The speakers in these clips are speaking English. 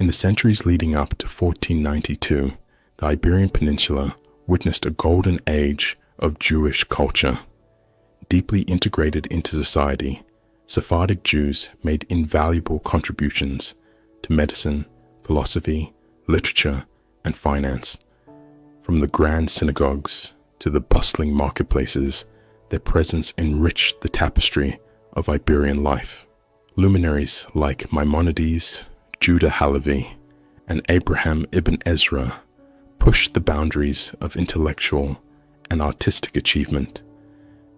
the centuries leading up to 1492, the Iberian Peninsula witnessed a golden age of Jewish culture. Deeply integrated into society, Sephardic Jews made invaluable contributions to medicine, philosophy, literature, and finance. From the grand synagogues to the bustling marketplaces, their presence enriched the tapestry of Iberian life. Luminaries like Maimonides, Judah Halevi, and Abraham ibn Ezra pushed the boundaries of intellectual and artistic achievement.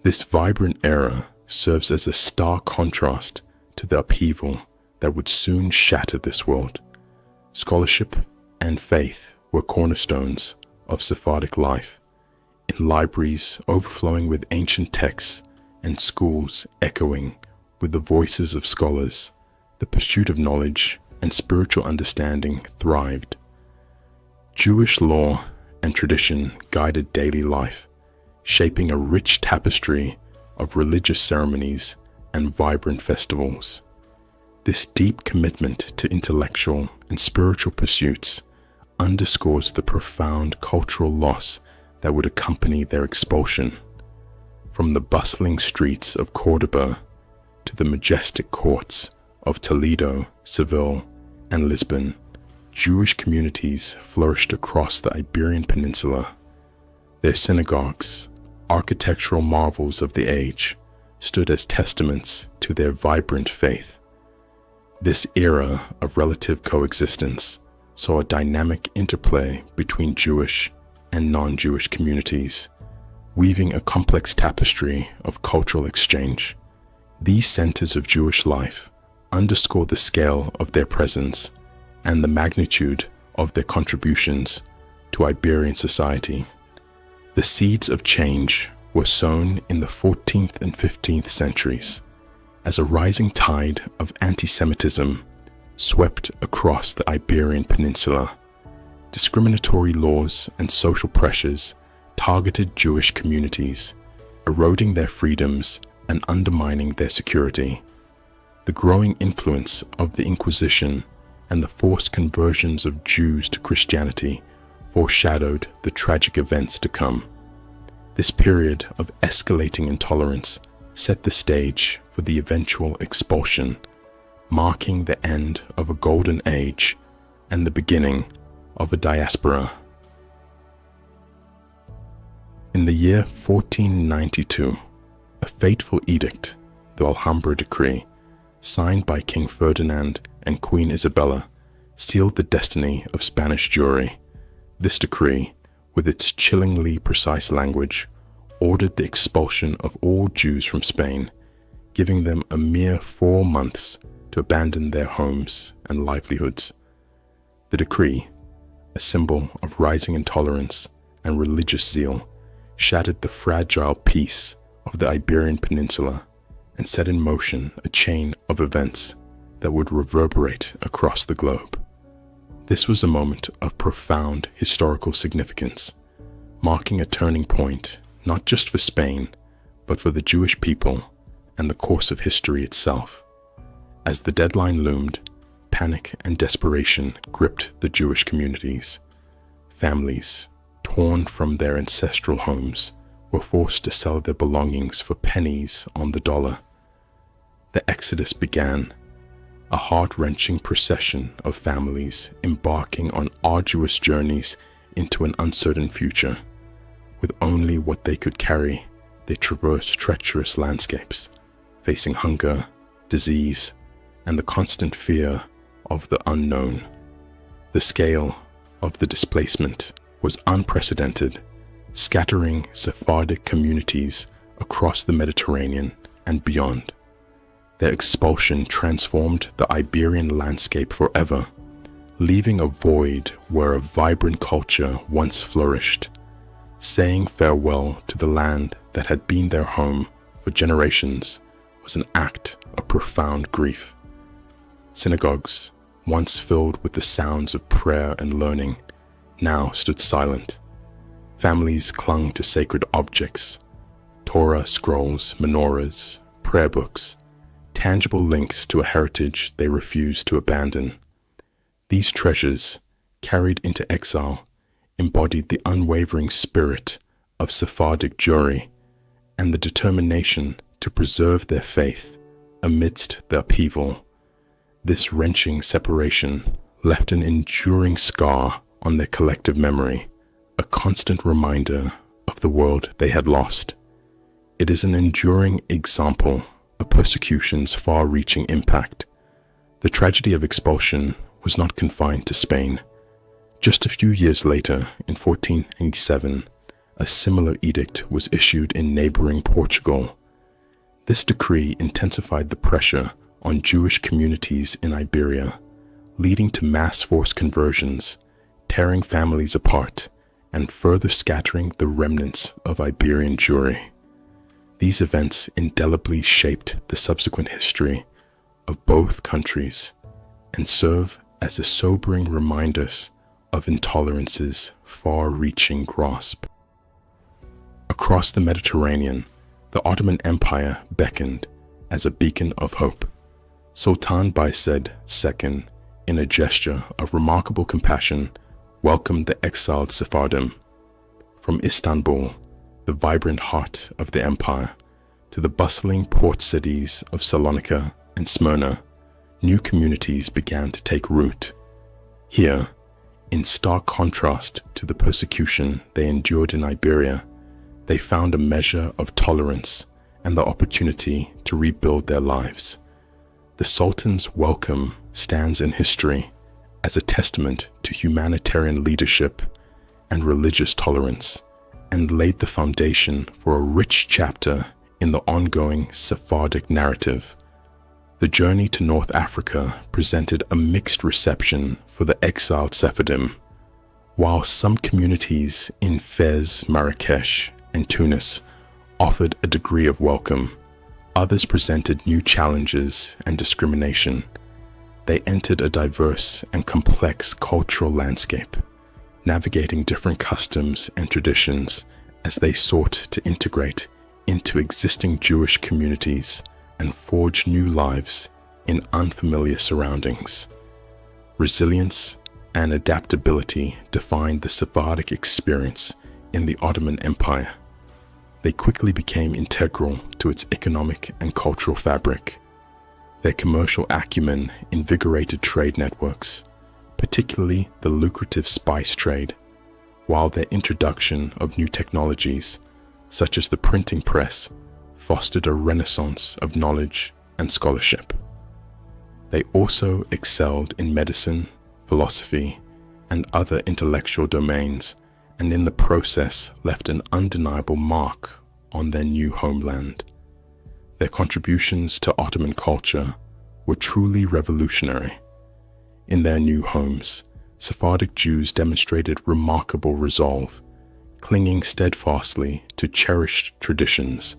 This vibrant era serves as a stark contrast to the upheaval that would soon shatter this world. Scholarship and faith were cornerstones of Sephardic life, in libraries overflowing with ancient texts and schools echoing with the voices of scholars. The pursuit of knowledge and spiritual understanding thrived. Jewish law and tradition guided daily life, shaping a rich tapestry of religious ceremonies and vibrant festivals. This deep commitment to intellectual and spiritual pursuits underscores the profound cultural loss that would accompany their expulsion. From the bustling streets of Cordoba to the majestic courts of Toledo, Seville, and Lisbon, Jewish communities flourished across the Iberian Peninsula. Their synagogues, architectural marvels of the age, stood as testaments to their vibrant faith. This era of relative coexistence saw a dynamic interplay between Jewish and non-Jewish communities, weaving a complex tapestry of cultural exchange. These centers of Jewish life underscore the scale of their presence and the magnitude of their contributions to Iberian society. The seeds of change were sown in the 14th and 15th centuries as a rising tide of anti-Semitism swept across the Iberian Peninsula. Discriminatory laws and social pressures targeted Jewish communities, eroding their freedoms and undermining their security. The growing influence of the Inquisition and the forced conversions of Jews to Christianity foreshadowed the tragic events to come. This period of escalating intolerance set the stage for the eventual expulsion, marking the end of a golden age and the beginning of a diaspora. In the year 1492, a fateful edict, the Alhambra Decree, signed by King Ferdinand and Queen Isabella, sealed the destiny of Spanish Jewry. This decree, with its chillingly precise language, ordered the expulsion of all Jews from Spain, giving them a mere 4 months to abandon their homes and livelihoods. The decree, a symbol of rising intolerance and religious zeal, shattered the fragile peace of the Iberian Peninsula and set in motion a chain of events that would reverberate across the globe. This was a moment of profound historical significance, marking a turning point not just for Spain, but for the Jewish people and the course of history itself. As the deadline loomed, panic and desperation gripped the Jewish communities. Families, torn from their ancestral homes, were forced to sell their belongings for pennies on the dollar. The exodus began, a heart-wrenching procession of families embarking on arduous journeys into an uncertain future. With only what they could carry, they traversed treacherous landscapes, facing hunger, disease, and the constant fear of the unknown. The scale of the displacement was unprecedented, scattering Sephardic communities across the Mediterranean and beyond. Their expulsion transformed the Iberian landscape forever, leaving a void where a vibrant culture once flourished. Saying farewell to the land that had been their home for generations was an act of profound grief. Synagogues, once filled with the sounds of prayer and learning, now stood silent. Families clung to sacred objects, Torah scrolls, menorahs, prayer books, tangible links to a heritage they refused to abandon. These treasures, carried into exile, embodied the unwavering spirit of Sephardic Jewry and the determination to preserve their faith amidst the upheaval. This wrenching separation left an enduring scar on their collective memory, a constant reminder of the world they had lost. It is an enduring example of persecution's far-reaching impact. The tragedy of expulsion was not confined to Spain. Just a few years later, in 1487, a similar edict was issued in neighboring Portugal. This decree intensified the pressure on Jewish communities in Iberia, leading to mass forced conversions, tearing families apart, and further scattering the remnants of Iberian Jewry. These events indelibly shaped the subsequent history of both countries and serve as a sobering reminders of intolerance's far-reaching grasp. Across the Mediterranean, the Ottoman Empire beckoned as a beacon of hope. Sultan Bayezid II, in a gesture of remarkable compassion, welcomed the exiled Sephardim. From Istanbul, the vibrant heart of the empire, to the bustling port cities of Salonika and Smyrna, new communities began to take root. Here, in stark contrast to the persecution they endured in Iberia, they found a measure of tolerance and the opportunity to rebuild their lives. The Sultan's welcome stands in history as a testament to humanitarian leadership and religious tolerance, and laid the foundation for a rich chapter in the ongoing Sephardic narrative. The journey to North Africa presented a mixed reception for the exiled Sephardim. While some communities in Fez, Marrakesh, and Tunis offered a degree of welcome, others presented new challenges and discrimination. They entered a diverse and complex cultural landscape, navigating different customs and traditions as they sought to integrate into existing Jewish communities and forge new lives in unfamiliar surroundings. Resilience and adaptability defined the Sephardic experience in the Ottoman Empire. They quickly became integral to its economic and cultural fabric. Their commercial acumen invigorated trade networks, particularly the lucrative spice trade, while their introduction of new technologies, such as the printing press, fostered a renaissance of knowledge and scholarship. They also excelled in medicine, philosophy, and other intellectual domains, and in the process left an undeniable mark on their new homeland. Their contributions to Ottoman culture were truly revolutionary. In their new homes, Sephardic Jews demonstrated remarkable resolve, clinging steadfastly to cherished traditions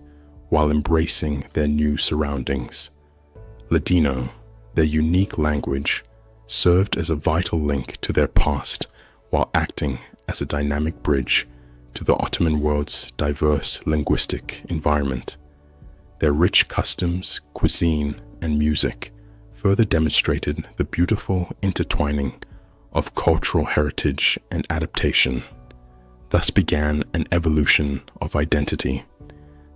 while embracing their new surroundings. Ladino, their unique language, served as a vital link to their past while acting as a dynamic bridge to the Ottoman world's diverse linguistic environment. Their rich customs, cuisine, and music further demonstrated the beautiful intertwining of cultural heritage and adaptation. Thus began an evolution of identity.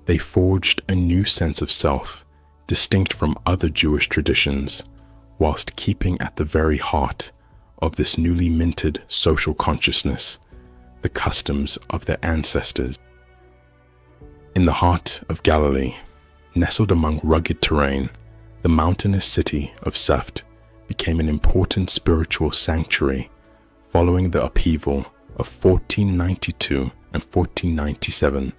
They forged a new sense of self, distinct from other Jewish traditions, whilst keeping at the very heart of this newly minted social consciousness the customs of their ancestors. In the heart of Galilee, nestled among rugged terrain, the mountainous city of Saft became an important spiritual sanctuary following the upheaval of 1492 and 1497.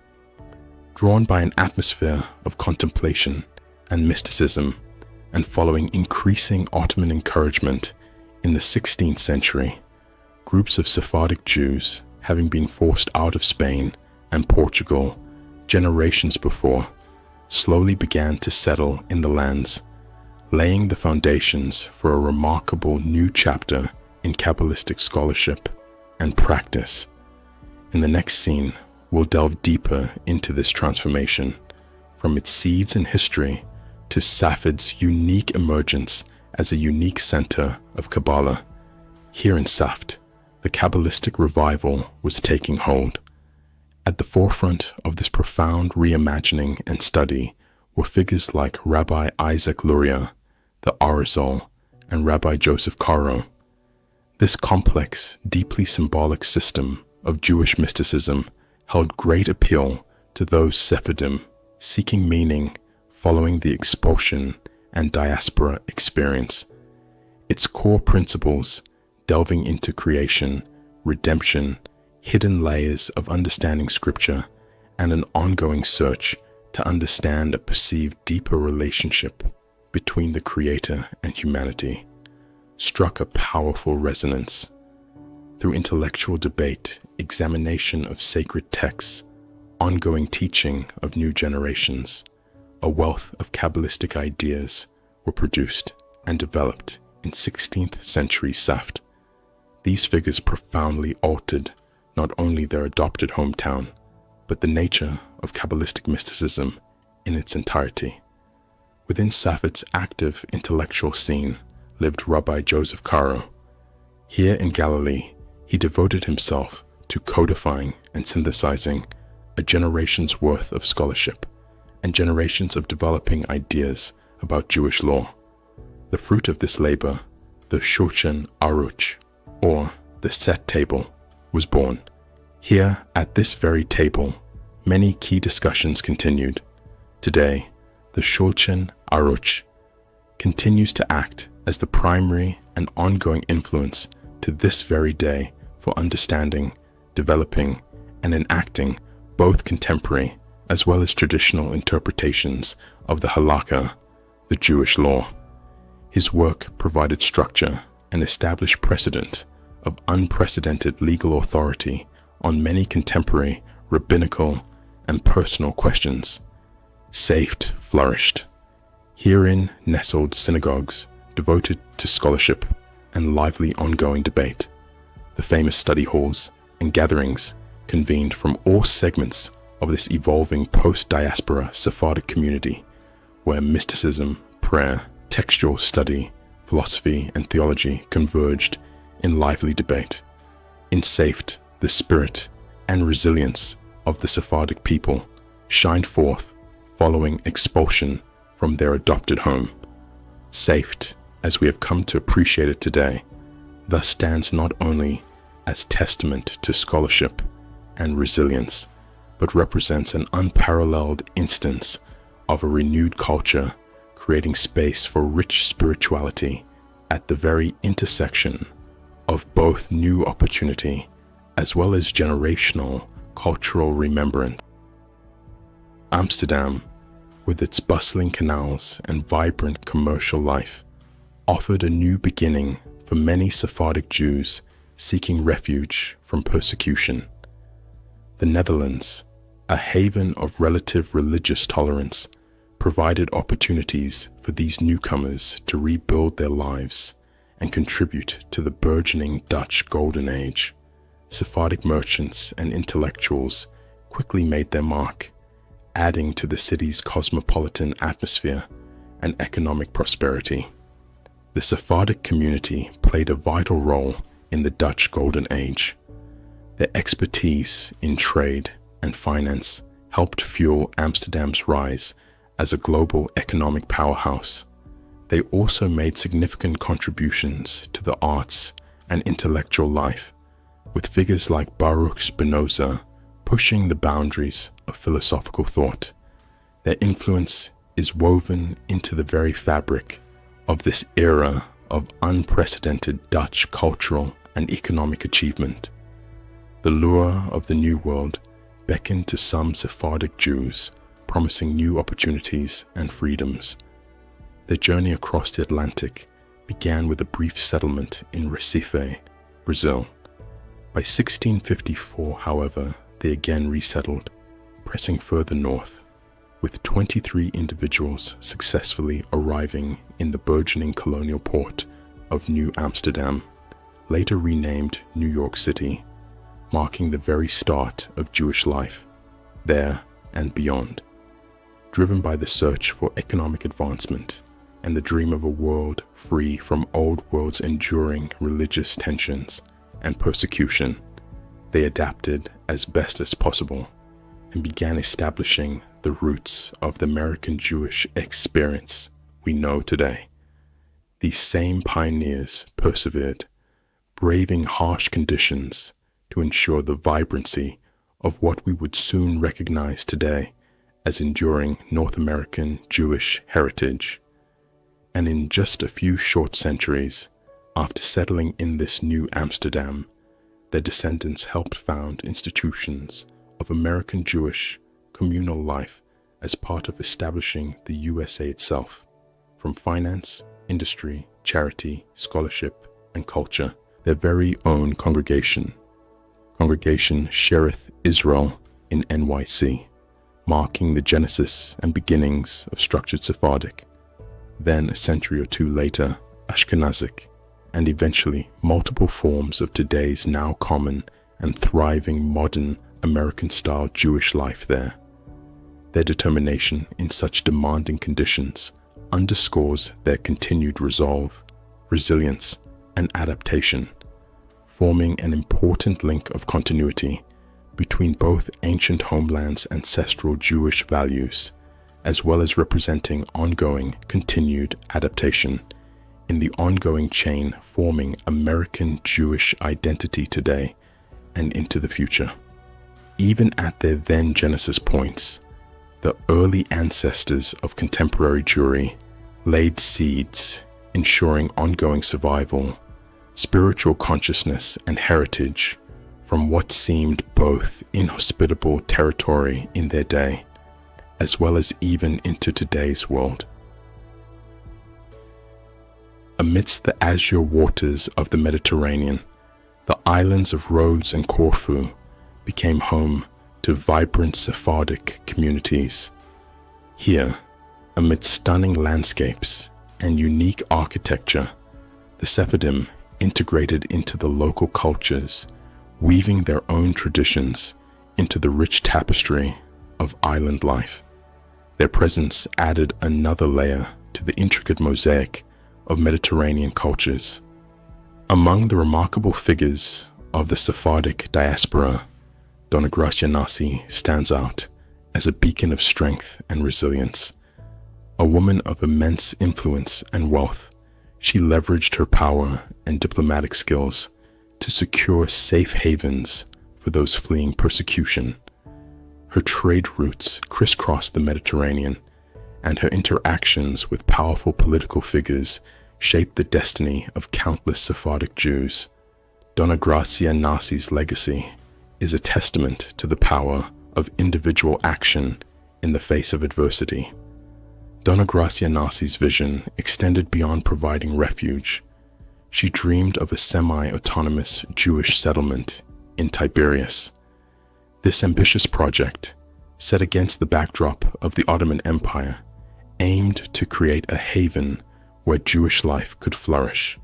Drawn by an atmosphere of contemplation and mysticism, and following increasing Ottoman encouragement in the 16th century, groups of Sephardic Jews, having been forced out of Spain and Portugal generations before, slowly began to settle in the lands, laying the foundations for a remarkable new chapter in Kabbalistic scholarship and practice. In the next scene, we'll delve deeper into this transformation, from its seeds in history to Safed's unique emergence as a unique center of Kabbalah, Here in Saft, the Kabbalistic revival was taking hold. At the forefront of this profound reimagining and study were figures like Rabbi Isaac Luria, the Arizal, and Rabbi Joseph Caro. This complex, deeply symbolic system of Jewish mysticism held great appeal to those Sephardim seeking meaning following the Expulsion and Diaspora experience. Its core principles, delving into creation, redemption, hidden layers of understanding scripture, and an ongoing search to understand a perceived deeper relationship between the Creator and humanity, struck a powerful resonance. Through intellectual debate, examination of sacred texts, ongoing teaching of new generations, a wealth of Kabbalistic ideas were produced and developed in 16th century Saft. These figures profoundly altered not only their adopted hometown, but the nature of Kabbalistic mysticism in its entirety. Within Saft's active intellectual scene lived Rabbi Joseph Caro. Here in Galilee, he devoted himself to codifying and synthesizing a generation's worth of scholarship and generations of developing ideas about Jewish law. The fruit of this labor, the Shulchan Aruch, or the Set Table, was born. Here, at this very table, many key discussions continued. Today, the Shulchan Aruch continues to act as the primary and ongoing influence to this very day for understanding, developing, and enacting both contemporary as well as traditional interpretations of the halakha, the Jewish law. His work provided structure and established precedent of unprecedented legal authority on many contemporary rabbinical and personal questions. Saft flourished. Herein nestled synagogues devoted to scholarship and lively ongoing debate. The famous study halls and gatherings convened from all segments of this evolving post-diaspora Sephardic community, where mysticism, prayer, textual study, philosophy, and theology converged in lively debate. In Saft, the spirit and resilience of the Sephardic people shined forth following expulsion from their adopted home. Saft, as we have come to appreciate it today, thus stands not only as testament to scholarship and resilience, but represents an unparalleled instance of a renewed culture creating space for rich spirituality at the very intersection of both new opportunity as well as generational cultural remembrance. Amsterdam, with its bustling canals and vibrant commercial life, offered a new beginning for many Sephardic Jews seeking refuge from persecution. The Netherlands, a haven of relative religious tolerance, provided opportunities for these newcomers to rebuild their lives and contribute to the burgeoning Dutch Golden Age. Sephardic merchants and intellectuals quickly made their mark, adding to the city's cosmopolitan atmosphere and economic prosperity. The Sephardic community played a vital role in the Dutch Golden Age. Their expertise in trade and finance helped fuel Amsterdam's rise as a global economic powerhouse. They also made significant contributions to the arts and intellectual life, with figures like Baruchspinoza pushing the boundaries of philosophical thought. Their influence is woven into the very fabric of this era of unprecedented Dutch cultural and economic achievement. The lure of the New World beckoned to some Sephardic Jews, promising new opportunities and freedoms. Their journey across the Atlantic began with a brief settlement in Recife, Brazil. By 1654, however, they again resettled, pressing further north, with 23 individuals successfully arriving in the burgeoning colonial port of New Amsterdam, later renamed New York City, marking the very start of Jewish life there and beyond. Driven by the search for economic advancement and the dream of a world free from old world's enduring religious tensions and persecution, they adapted as best as possible and began establishing the roots of the American Jewish experience we know today. These same pioneers persevered, braving harsh conditions to ensure the vibrancy of what we would soon recognize today as enduring North American Jewish heritage. And in just a few short centuries, after settling in this new Amsterdam, their descendants helped found institutions of American Jewish communal life as part of establishing the USA itself, from finance, industry, charity, scholarship, and culture, their very own congregation Shearith Israel in NYC, marking the genesis and beginnings of structured Sephardic, then a century or two later, Ashkenazic, and eventually multiple forms of today's now common and thriving modern American-style Jewish life there. Their determination in such demanding conditions underscores their continued resolve, resilience, and adaptation, forming an important link of continuity between both ancient homelands' ancestral Jewish values, as well as representing ongoing, continued adaptation in the ongoing chain forming American Jewish identity today and into the future. Even at their then genesis points, the early ancestors of contemporary Jewry laid seeds, ensuring ongoing survival, spiritual consciousness, and heritage from what seemed both inhospitable territory in their day, as well as even into today's world. Amidst the azure waters of the Mediterranean, the islands of Rhodes and Corfu became home to vibrant Sephardic communities. Here, amid stunning landscapes and unique architecture, the Sephardim integrated into the local cultures, weaving their own traditions into the rich tapestry of island life. Their presence added another layer to the intricate mosaic of Mediterranean cultures. Among the remarkable figures of the Sephardic diaspora, Donagracianasi stands out as a beacon of strength and resilience. A woman of immense influence and wealth, she leveraged her power and diplomatic skills to secure safe havens for those fleeing persecution. Her trade routes crisscrossed the Mediterranean, and her interactions with powerful political figures shaped the destiny of countless Sephardic Jews. Donagracianasi's legacy is a testament to the power of individual action in the face of adversity. Donagracianasi's vision extended beyond providing refuge. She dreamed of a semi-autonomous Jewish settlement in Tiberias. This ambitious project, set against the backdrop of the Ottoman Empire, aimed to create a haven where Jewish life could flourish.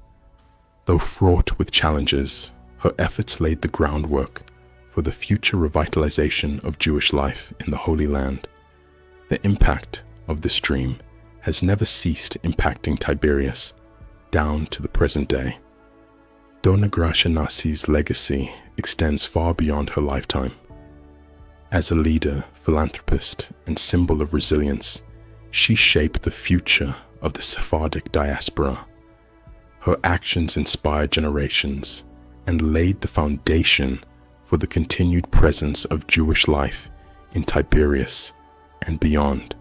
Though fraught with challenges, her efforts laid the groundwork for the future revitalization of Jewish life in the Holy Land. The impact of this dream has never ceased impacting Tiberias down to the present day. Donagracianasi's legacy extends far beyond her lifetime. As a leader, philanthropist, and symbol of resilience, she shaped the future of the Sephardic diaspora. Her actions inspired generations and laid the foundation for the continued presence of Jewish life in Tiberias and beyond.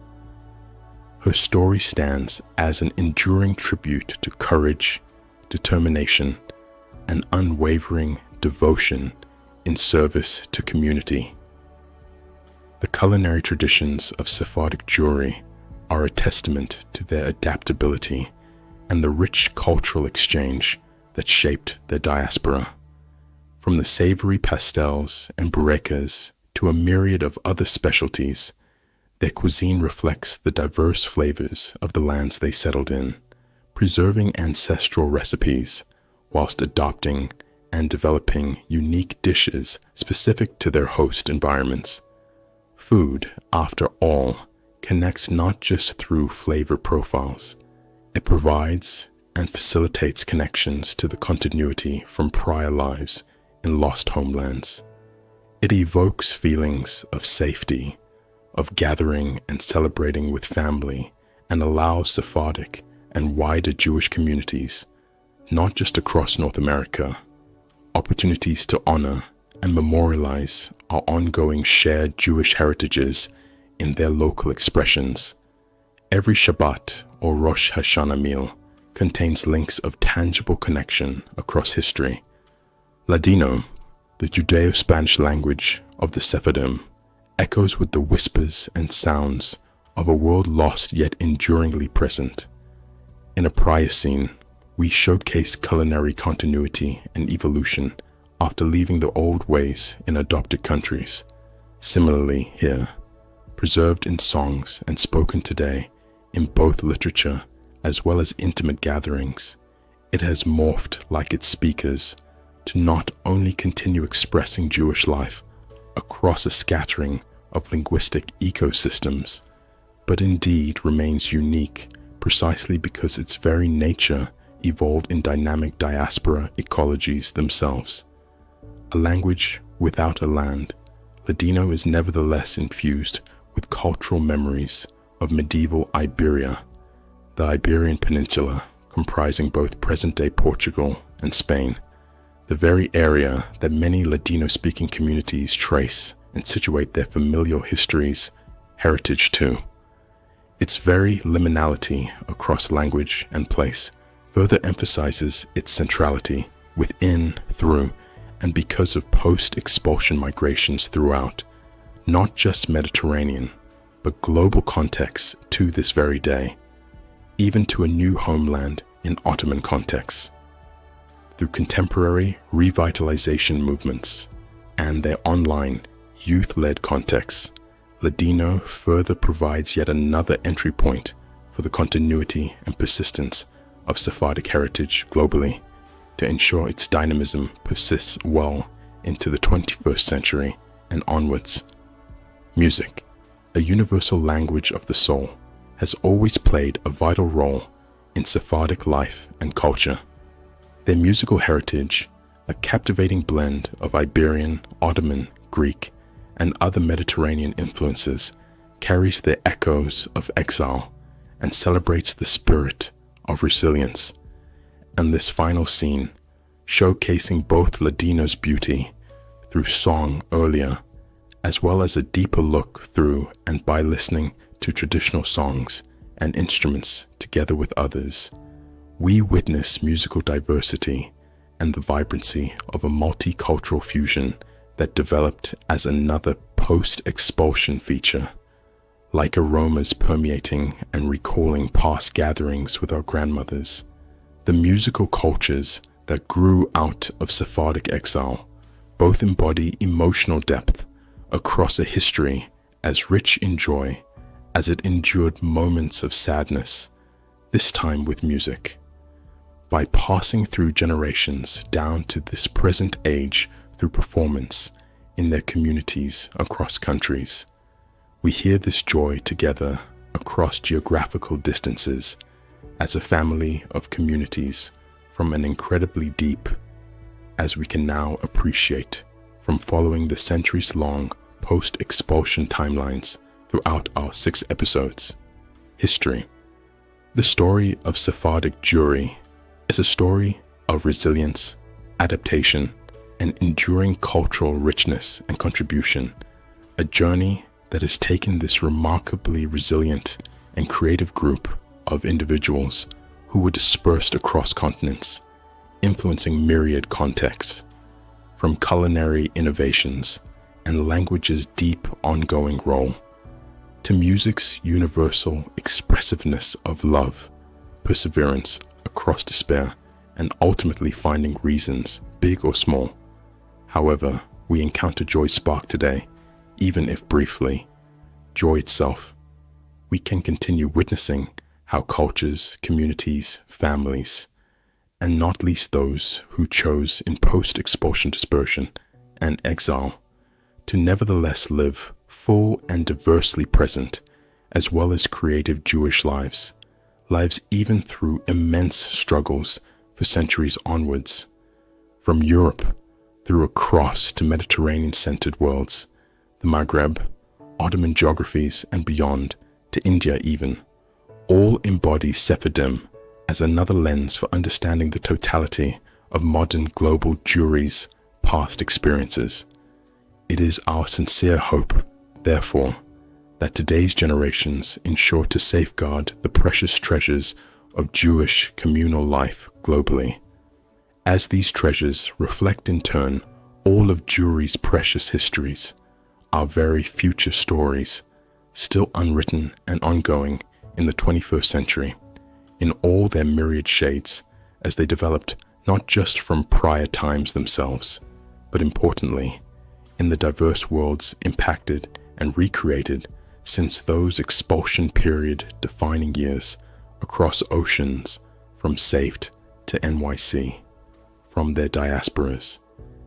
Her story stands as an enduring tribute to courage, determination, and unwavering devotion in service to community. The culinary traditions of Sephardic Jewry are a testament to their adaptability and the rich cultural exchange that shaped their diaspora. From the savory pastels and burekas to a myriad of other specialties, their cuisine reflects the diverse flavors of the lands they settled in, preserving ancestral recipes whilst adopting and developing unique dishes specific to their host environments. Food, after all, connects not just through flavor profiles. It provides and facilitates connections to the continuity from prior lives in lost homelands. It evokes feelings of safety, of gathering and celebrating with family, and allows Sephardic and wider Jewish communities, not just across North America, opportunities to honor and memorialize our ongoing shared Jewish heritages in their local expressions. Every Shabbat or Rosh Hashanah meal contains links of tangible connection across history. Ladino, the Judeo-Spanish language of the Sephardim, echoes with the whispers and sounds of a world lost yet enduringly present. In a prior scene, we showcase culinary continuity and evolution after leaving the old ways in adopted countries. Similarly here, preserved in songs and spoken today in both literature as well as intimate gatherings, it has morphed like its speakers to not only continue expressing Jewish life across a scattering of linguistic ecosystems, but indeed remains unique precisely because its very nature evolved in dynamic diaspora ecologies themselves. A language without a land, Ladino is nevertheless infused with cultural memories of medieval Iberia, the Iberian Peninsula comprising both present-day Portugal and Spain, the very area that many Ladino-speaking communities trace and situate their familial histories, heritage to. Its very liminality across language and place further emphasizes its centrality within, through, and because of post-expulsion migrations throughout, not just Mediterranean, but global contexts to this very day, even to a new homeland in Ottoman contexts. Through contemporary revitalization movements and their online, youth-led contexts, Ladino further provides yet another entry point for the continuity and persistence of Sephardic heritage globally to ensure its dynamism persists well into the 21st century and onwards. Music, a universal language of the soul, has always played a vital role in Sephardic life and culture. Their musical heritage, a captivating blend of Iberian, Ottoman, Greek, and other Mediterranean influences, carries the echoes of exile and celebrates the spirit of resilience. And this final scene, showcasing both Ladino's beauty through song earlier, as well as a deeper look through and by listening to traditional songs and instruments together with others, we witness musical diversity and the vibrancy of a multicultural fusion that developed as another post-expulsion feature. Like aromas permeating and recalling past gatherings with our grandmothers, the musical cultures that grew out of Sephardic exile both embody emotional depth across a history as rich in joy as it endured moments of sadness, this time with music. By passing through generations down to this present age through performance in their communities across countries, we hear this joy together across geographical distances as a family of communities from an incredibly deep, as we can now appreciate from following the centuries-long post-expulsion timelines throughout our 6 episodes. History. The story of Sephardic Jewry is a story of resilience, adaptation, and enduring cultural richness and contribution, a journey that has taken this remarkably resilient and creative group of individuals who were dispersed across continents, influencing myriad contexts, from culinary innovations and language's deep ongoing role, to music's universal expressiveness of love, perseverance across despair, and ultimately finding reasons, big or small. However, we encounter joy's spark today, even if briefly, joy itself. We can continue witnessing how cultures, communities, families, and not least those who chose in post-expulsion dispersion and exile to nevertheless live full and diversely present, as well as creative Jewish lives, lives even through immense struggles for centuries onwards. From Europe through across to Mediterranean-centered worlds, the Maghreb, Ottoman geographies and beyond to India even, all embody Sephardim as another lens for understanding the totality of modern global Jewry's past experiences. It is our sincere hope, therefore, that today's generations ensure to safeguard the precious treasures of Jewish communal life globally, as these treasures reflect in turn all of Jewry's precious histories, our very future stories, still unwritten and ongoing in the 21st century, in all their myriad shades, as they developed not just from prior times themselves, but importantly, in the diverse worlds impacted and recreated since those expulsion period defining years across oceans from SAFT to NYC, from their diasporas,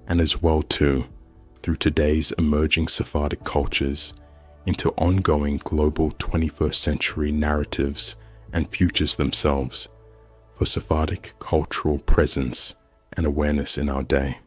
and as well too through today's emerging Sephardic cultures into ongoing global 21st century narratives and futures themselves for Sephardic cultural presence and awareness in our day.